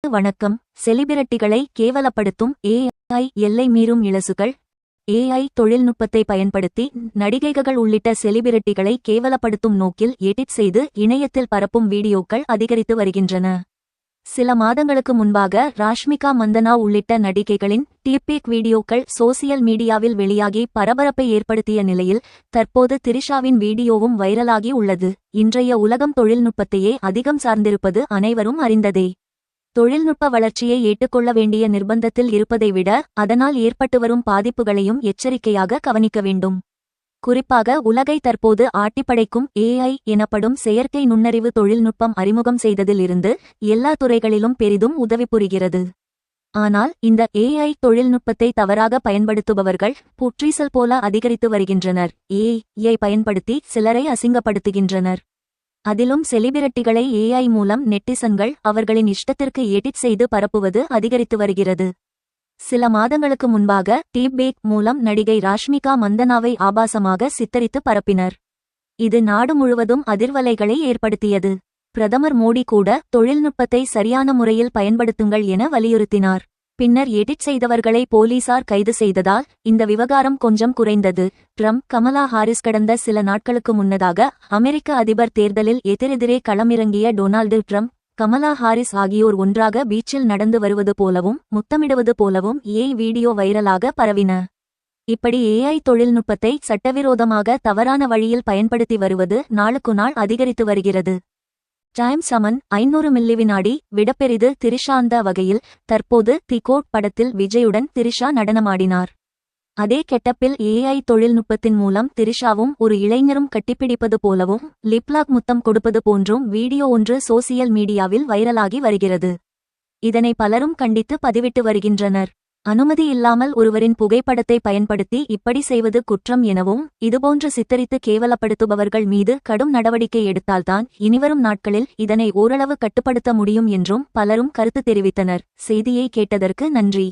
வணக்கம். செலிபிரிட்டிகளை கேவலப்படுத்தும் ஏஐ எல்லை மீறும் இலசுகள். ஏஐ தொழில்நுட்பத்தை பயன்படுத்தி நடிகைகள் உள்ளிட்ட செலிபிரிட்டிகளை கேவலப்படுத்தும் நோக்கில் எடிட் செய்து இணையத்தில் பரப்பும் வீடியோக்கள் அதிகரித்து வருகின்றன. சில மாதங்களுக்கு முன்பாக ராஷ்மிகா மந்தனா உள்ளிட்ட நடிகைகளின் டீப்பேக் வீடியோக்கள் சோசியல் மீடியாவில் வெளியாகி பரபரப்பை ஏற்படுத்திய நிலையில் தற்போது திரிஷாவின் வீடியோவும் வைரலாகி உள்ளது. இன்றைய உலகம் தொழில்நுட்பத்தையே அதிகம் சார்ந்திருப்பது அனைவரும் அறிந்ததே. தொழில்நுட்ப வளர்ச்சியை ஏற்றுக்கொள்ள வேண்டிய நிர்பந்தத்தில் இருப்பதை விட அதனால் ஏற்பட்டு வரும் பாதிப்புகளையும் எச்சரிக்கையாக கவனிக்க வேண்டும். குறிப்பாக உலகை தற்போது ஆட்டிப்படைக்கும் ஏஐ எனப்படும் செயற்கை நுண்ணறிவு தொழில்நுட்பம் அறிமுகம் செய்ததிலிருந்து எல்லா துறைகளிலும் பெரிதும் உதவி புரிகிறது. ஆனால் இந்த ஏஐ தொழில்நுட்பத்தை தவறாக பயன்படுத்துபவர்கள் புற்றீசல் போல அதிகரித்து வருகின்றனர். ஏஐ பயன்படுத்தி சிலரை அசிங்கப்படுத்துகின்றனர். அதிலும் செலிபிரிட்டிகளை ஏஐ மூலம் நெட்டிசன்கள் அவர்களின் இஷ்டத்திற்கு எடிட் செய்து பரப்புவது அதிகரித்து வருகிறது. சில மாதங்களுக்கு முன்பாக டீப்பேக் மூலம் நடிகை ராஷ்மிகா மந்தனாவை ஆபாசமாக சித்தரித்து பரப்பினர். இது நாடு முழுவதும் அதிர்வலைகளை ஏற்படுத்தியது. பிரதமர் மோடி கூட தொழில்நுட்பத்தை சரியான முறையில் பயன்படுத்துங்கள் என வலியுறுத்தினார். பின்னர் எடிட் செய்தவர்களை போலீசார் கைது செய்ததால் இந்த விவகாரம் கொஞ்சம் குறைந்தது. ட்ரம்ப் கமலா ஹாரிஸ் கடந்த சில நாட்களுக்கு முன்னதாக அமெரிக்க அதிபர் தேர்தலில் எதிரெதிரே களமிறங்கிய டொனால்டு ட்ரம்ப் கமலா ஹாரிஸ் ஆகியோர் ஒன்றாக பீச்சில் நடந்து வருவது போலவும் முத்தமிடுவது போலவும் ஏஐ வீடியோ வைரலாக பரவின. இப்படி ஏஐ தொழில்நுட்பத்தை சட்டவிரோதமாக தவறான வழியில் பயன்படுத்தி வருவது நாளுக்கு நாள் அதிகரித்து வருகிறது. டைம் சமன் 500 மில்லிவினாடி விடப்பெரிது திரிஷா. அந்த வகையில் தற்போது தி கோட் படத்தில் விஜயுடன் திரிஷா நடனமாடினார். அதே கெட்டப்பில் ஏஐ தொழில்நுட்பத்தின் மூலம் திரிஷாவும் ஒரு இளைஞரும் கட்டிப்பிடிப்பது போலவும் லிப்லாக் முத்தம் கொடுப்பது போன்றும் வீடியோ ஒன்று சோசியல் மீடியாவில் வைரலாகி வருகிறது. இதனை பலரும் கண்டித்து பதிவிட்டு வருகின்றனர். அனுமதி இல்லாமல் ஒருவரின் புகைப்படத்தை பயன்படுத்தி இப்படி செய்வது குற்றம் எனவும் இதுபோன்று சித்தரித்து கேவலப்படுத்துபவர்கள் மீது கடும் நடவடிக்கை எடுத்தால்தான் இனிவரும் நாட்களில் இதனை ஓரளவு கட்டுப்படுத்த முடியும் என்றும் பலரும் கருத்து தெரிவித்தனர். செய்தியை கேட்டதற்கு நன்றி.